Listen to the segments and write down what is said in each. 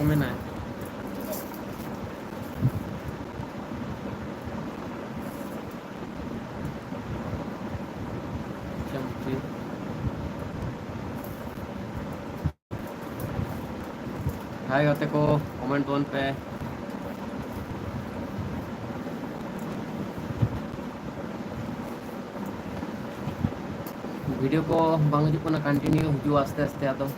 को मेना है चमची हाय गाते को कमेंट वन पे वीडियो को बांग हिजुग कना कंटिन्यू हिजुग आस्ते आस्ते आदो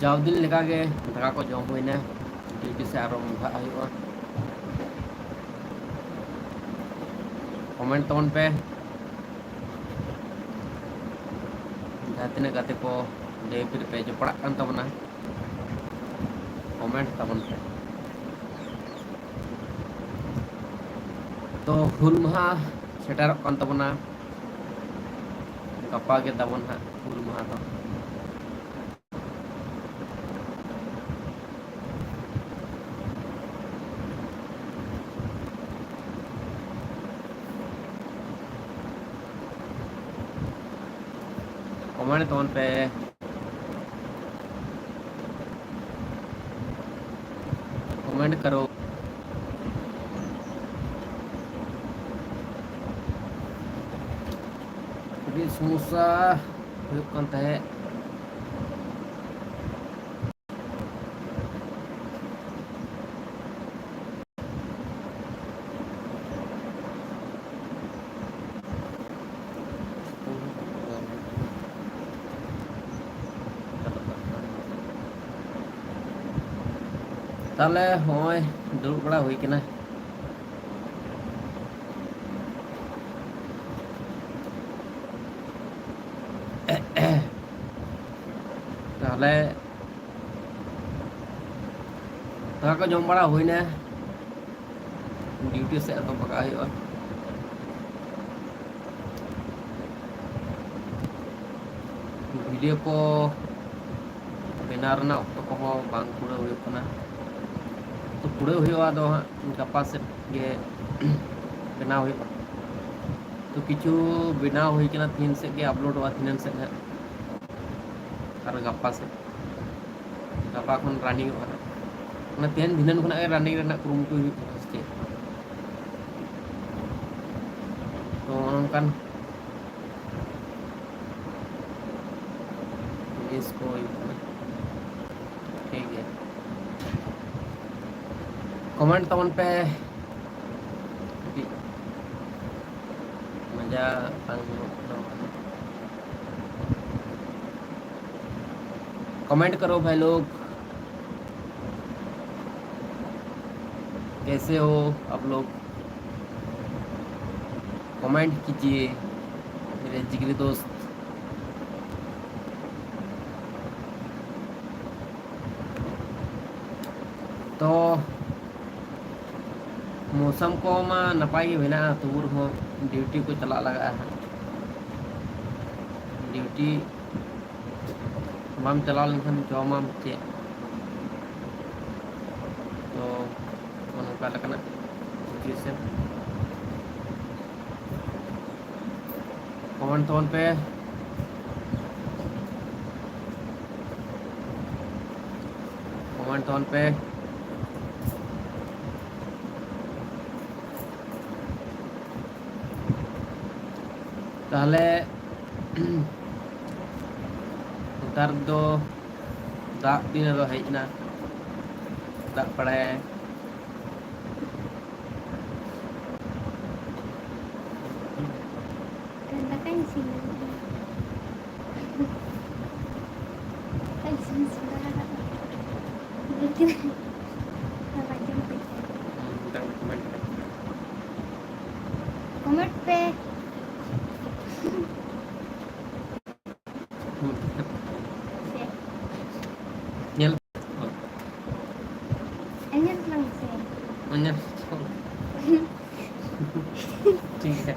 जाव दिन लेका के दाका को जम हुई ना ड्यूटी से आरो मुखा हुआ कमेंट तवन पे जहाँ तीन गाते को डे फिर पे जो पड़ा कान तबना कमेंट तवन पे तो हुल महा सेटर कान तबना गप्पा के तबन हा हुल महा तो कमेंट तवन पे कमेंट करो समोसा हुयुग कान ताहे ताले होय दुरुब बड़ा हुई किना ताले दाका को जम बड़ा हुई ना ड्यूटी से तो पका हुआ वीडियो को बेना रना ऑक्टो को बांग पूरा हुई कना तो पूरे हुआ दो गप्पा से ये बेना हुई तो किचु बेना हुई किना तीन से के अपलोड हुआ तीन से है और गप्पा से गप्पा खन रनिंग हुआ ना तीन दिनन खना रनिंग रना कुरुमुटु हुई से तो उनकन इसको ठीक है कमेंट तवन पे मजा कमेंट करो भाई लोग कैसे हो आप लोग कमेंट कीजिए मेरे जिगरी दोस्त तो मौसम को मा नपाई भेना तूर हो ड्यूटी को चला लगा है ड्यूटी माम चला लेकिन जो माम चे तो मनोका लगना सिचुएशन कमेंट टोन पे ताहले नतार दो दाग दिन दो हेजना दाग पड़े कमेंट पे nyel anyar lang से anyar ठीक है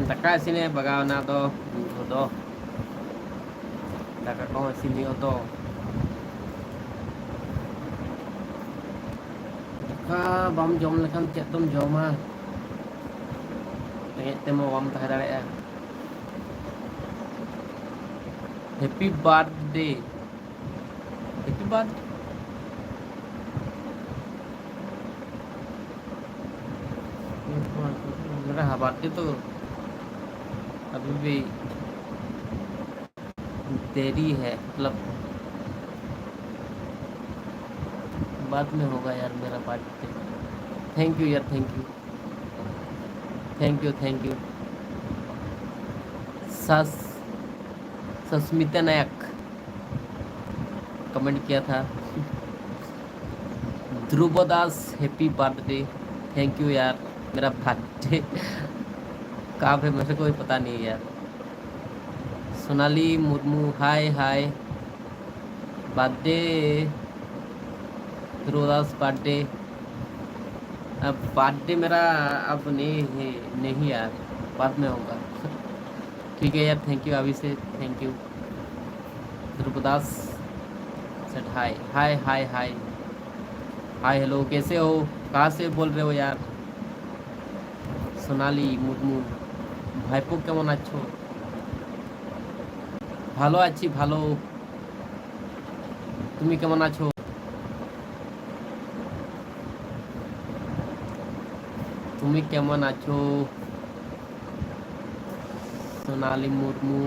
daka sini bagaimana to do daka ko sini to daka bam jom lekan cek tum joma pengen temo bam tahan daerah happy birthday मेरा बर्थडे तो अभी भी देरी है मतलब बाद में होगा यार मेरा बर्थडे थैंक यू यार thank you Sasmita Nayak comment किया था Dhruv Das happy birthday thank you यार मेरा बर्थडे कहाँ पे मुझे कोई पता नहीं यार सोनाली मुर्मू हाय बर्थडे ध्रुव दास बर्थडे अब बर्थडे मेरा अब नहीं यार बाद में होगा ठीक है यार थैंक यू अभी से thank you Dhruv Das set hi hello कैसे हो कहाँ से बोल रहे हो यार सोनाली मुर्मू भाईपो केमन आछो ভালো আছি ভালো তুমি কেমন আছো सोनाली मुर्मू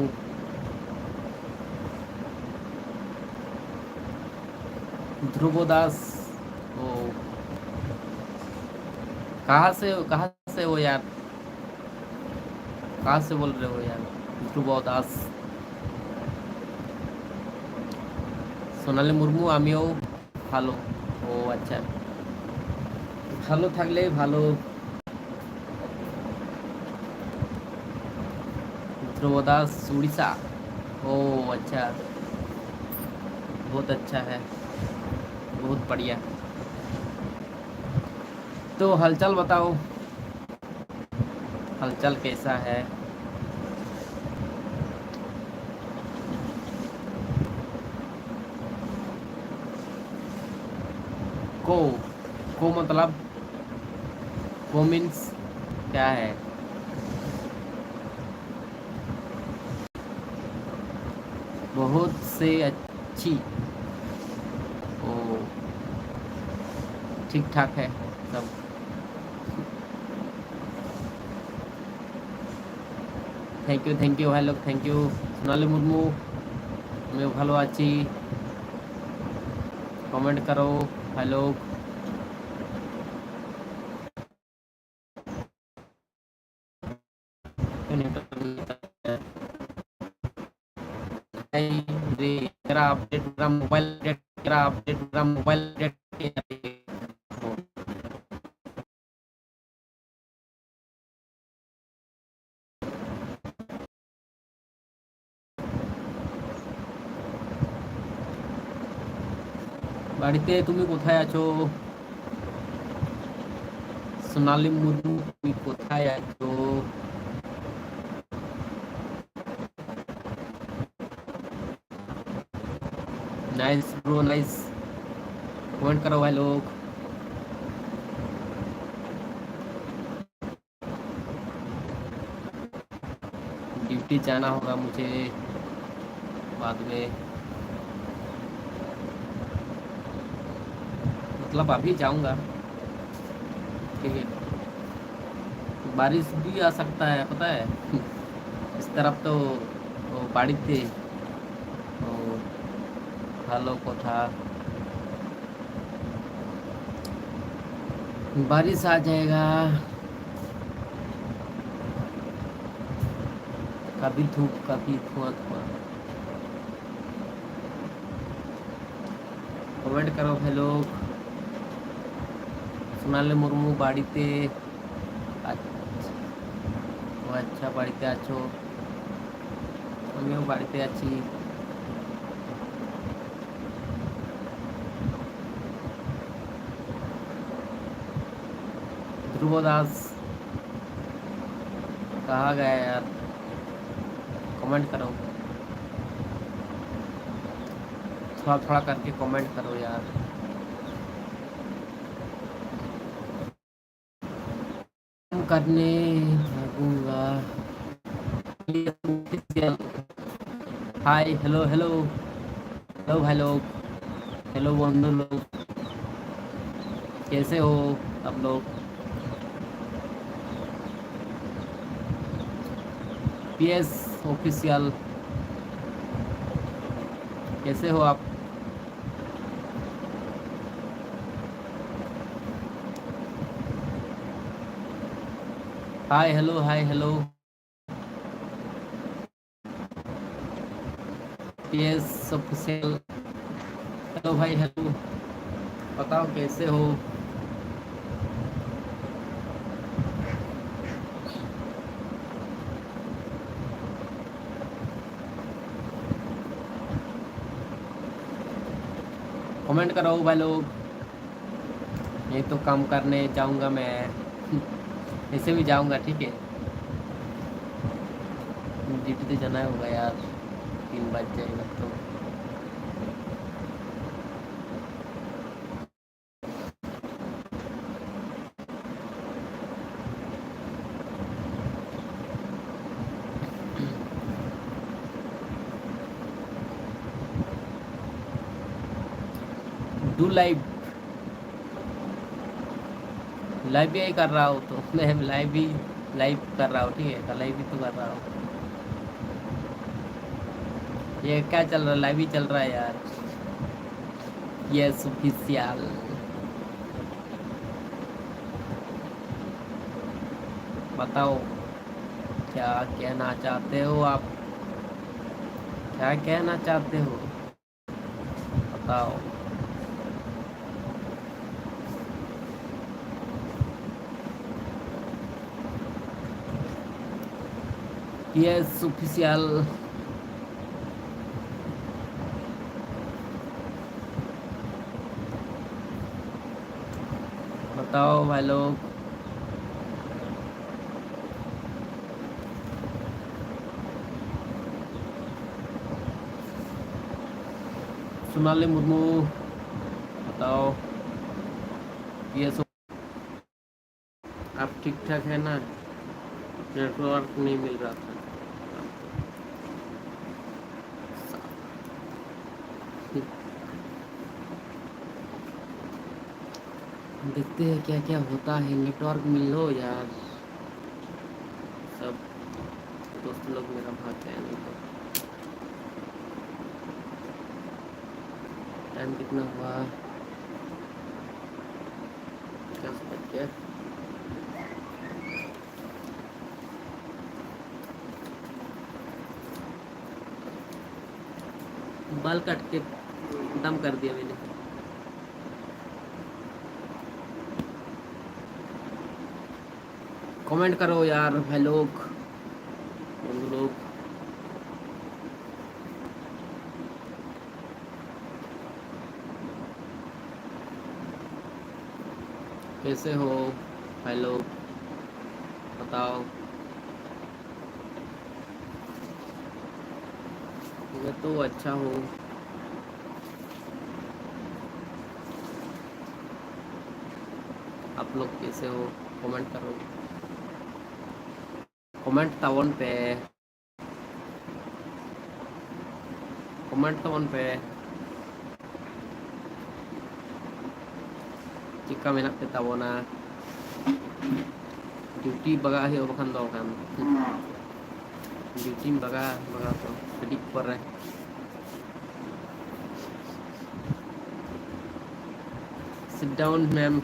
ध्रुव दास ओ कहाँ से हो यार कहाँ से बोल रहे हो यार ध्रुव दास सोनाली मुर्मू आमियो ভালো ও আচ্ছা ভালো থাকলে ভালো ध्रुव दास उड़ीसा ओ अच्छा बहुत अच्छा है बहुत बढ़िया तो हालचाल बताओ हालचाल कैसा है को मतलब को मीन्स क्या है बहुत से अच्छी ओ ठीक ठाक है सब thank you hello thank you Sonali Murmu मैं ভালো আছি कमेंट करो हेलो मेरा अपडेट मेरा मोबाइल বাড়িতে তুমি কোথায় আছো সোনালী মুর্মু তুমি কোথায় আছো नाइस ब्रो नाइस कमेंट करो भाई लोग ड्यूटी जाना होगा मुझे बाद में, मतलब अभी जाऊंगा, ठीक है। बारिश भी आ सकता है पता है। इस तरफ तो वो बाड़ी थी, वो हालों को था, बारिश आ जाएगा, कभी धूप कभी धुआं धुआं। कमेंट करो भाई लोग। सोनाली मुर्मू बाड़ीते अच्छा बाड़ीते आछो, आमिও বাড়িতে আছি। ध्रुव दास कहाँ गए यार, कमेंट करो, थोड़ा थोड़ा करके कमेंट करो यार। करने लगूंगा। हाय हेलो हेलो हेलो भाई लोग, हेलो बंधु लोग, कैसे हो आप लोग? पीएस ऑफिशियल कैसे हो आप? Hi hello PS official, hello भाई हेलो, बताओ कैसे हो? कमेंट करो भाई लोग। ये तो काम करने जाऊंगा मैं। ऐसे भी जाऊंगा, ठीक है। ड्यूटी तो जाना होगा यार, 3 बज जाएगा तो। डू लाइव, लाइव भी कर रहा हूँ तो मैं लाइव कर रहा हूँ, ठीक है। लाइव भी तो कर रहा हूँ। ये क्या चल रहा है, लाइव ही चल रहा है यार। यस ऑफिशियल, बताओ क्या कहना चाहते हो आप, क्या कहना चाहते हो बताओ। यस ऑफिशियल, बताओ भाई लोग। सोनाली मुर्मू बताओ। यस, आप ठीक ठाक है ना? नेटवर्क नहीं मिल रहा था। देखते हैं क्या क्या होता है, नेटवर्क मिल लो यार। सब दोस्त लोग मेरा भाग गया, नहीं तो। टाइम कितना हुआ? 10 बज गया। बाल काट के दम कर दिया मैंने। कमेंट करो यार भाई लोग, बंधु लोग। कैसे हो भाई लोग, बताओ। मैं तो अच्छा हूँ, आप लोग कैसे हो? कमेंट करो, कमेंट तावन पे। कमेंट तो ऑन पे चिका मेना पे ताबोना ड्यूटी बगा है बखान दो kan ड्यूटी बगा बगा तो कड़ी पर है sit down ma'am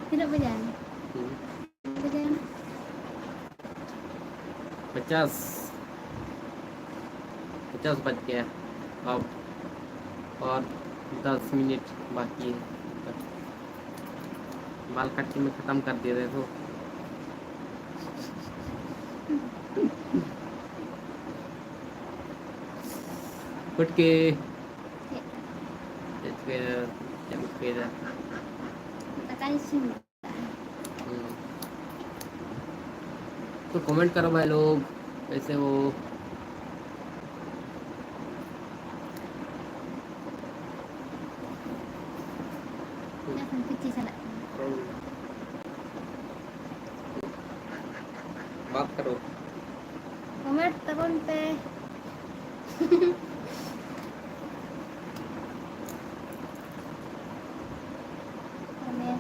Tidak berjalan. Berjalan. 50 बज गया अब और 10 मिनट बाकी है बाल काट के मैं खत्म कर दे रहे तो कुट के Tekan sini. तो कमेंट करो भाई लोग कैसे हो Akan kecil sangat. बात करो Komet tekan pe. Komet.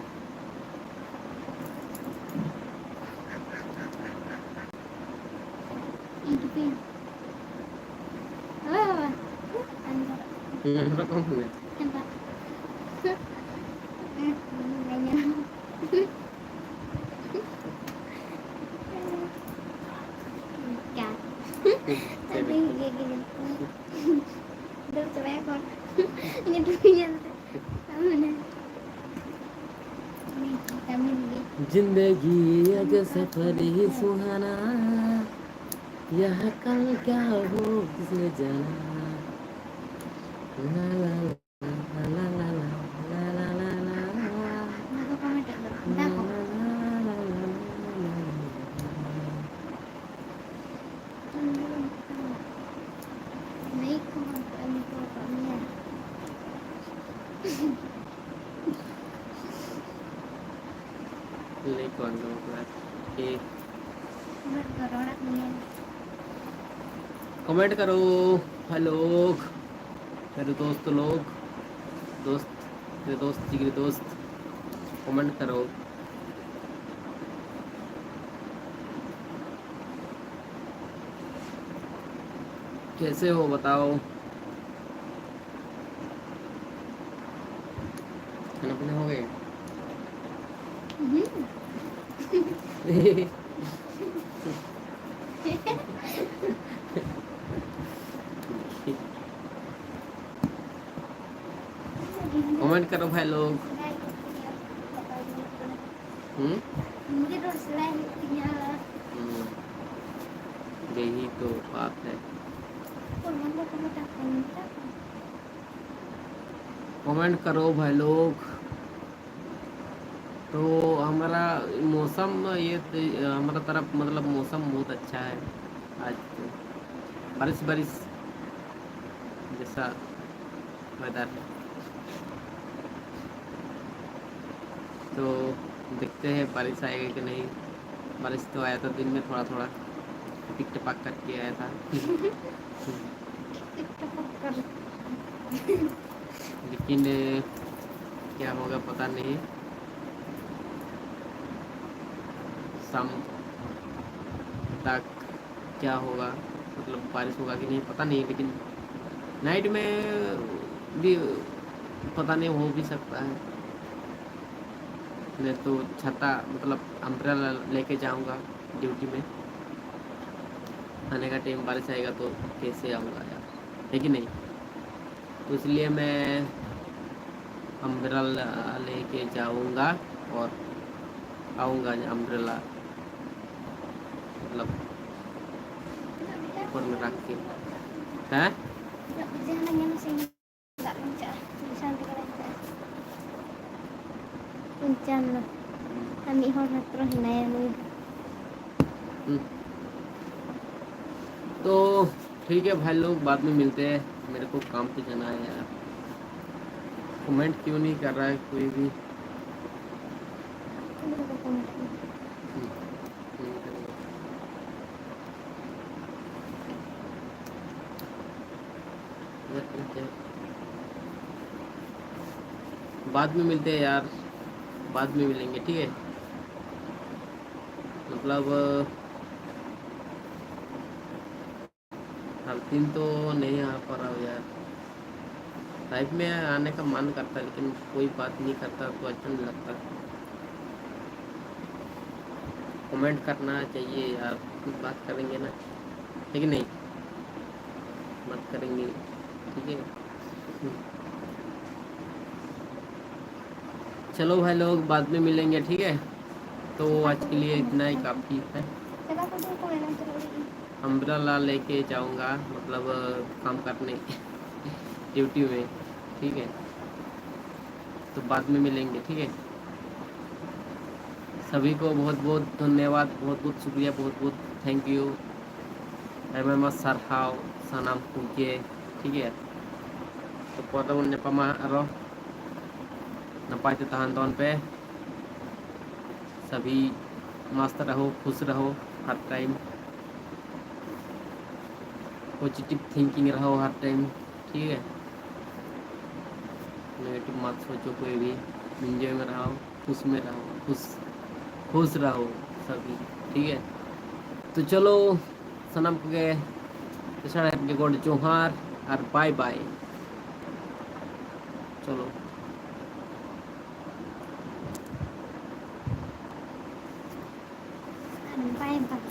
Hidupin. Apa? Anda. रकम हुए Anda. Nanya. Kan. Tapi gini. Udah coba ya kon. Ini dulunya. Mana? Ini kami ini. जिंदगी अग सफर ही सुहाना यह कल क्या हो किसे जाना ला ला ला ला ला ला ला ला ला Aku komet dulu. Entah kok. Naik komet kami pokoknya. ले कौन दो के Komet gororak nih. कमेंट करो हेलो मेरे दोस्त मेरे दोस्त जिगरी दोस्त कमेंट करो कैसे हो बताओ खाना पीना हो गए कमेंट करो भाई लोग Mungkin terus lainnya. यही तो बात है Komet komet komet. कमेंट करो भाई लोग तो हमारा मौसम हमारा तरफ मतलब मौसम बहुत अच्छा है आज तो बारिश जैसा वेदर है तो देखते हैं बारिश आएगा कि नहीं बारिश तो आया था दिन में थोड़ा थोड़ा टिक टपाक करके आया था लेकिन क्या होगा पता नहीं शाम तक क्या होगा मतलब बारिश होगा कि नहीं पता नहीं लेकिन नाइट में भी पता नहीं हो भी सकता है मैं तो छाता मतलब अम्ब्रेला लेके जाऊंगा ड्यूटी में आने का टाइम बारिश आएगा तो कैसे आऊँगा यार है कि नहीं तो इसलिए मैं अम्ब्रेला लेके जाऊंगा और आऊँगा अम्ब्रेला मतलब ऊपर में रख के हैं Jangan masih nggak lancar. Bisa lancar. Lancar loh. Kami hormat terus naya lu. हम्म, तो ठीक है भाई लोग, बाद में मिलते हैं, मेरे को काम पे जाना है यार। कमेंट क्यों नहीं कर रहा है कोई भी? मेरे को कमेंट में नहीं करेगा। बाद में मिलते हैं यार, बाद में मिलेंगे, ठीक है। मतलब हर दिन तो नहीं आ पा रहा हूँ यार, लाइफ में आने का मन करता है लेकिन कोई बात नहीं करता तो अच्छा नहीं लगता। कमेंट करना चाहिए यार, कुछ बात करेंगे ना, ठीक है नहीं? बात करेंगे, ठीक है। चलो भाई लोग, बाद में मिलेंगे, ठीक है। तो चला आज को के लिए देखो इतना ही मत काफ़ी है। चला को देखो लेना जरूरी। अम्ब्रेला लेके जाऊंगा, मतलब काम करने ड्यूटी में, ठीक है। तो बाद में मिलेंगे, ठीक है। सभी को बहुत बहुत धन्यवाद, बहुत बहुत शुक्रिया, बहुत बहुत थैंक यू। मैं सरहाव सनम कुके, ठीक है। तो पता नेपामा रो नपाय ते तहान तौन पे सभी मस्त रहो, खुश रहो हर टाइम, पॉजिटिव थिंकिंग रहो हर टाइम, ठीक है। नेगेटिव मत सोचो कोई भी, एंजॉय में रहो, खुश में रहो, खुश खुश रहो सभी, ठीक है। तो चलो सनम के के गोड जोहार और बाय बाय। चलो बाय बाय।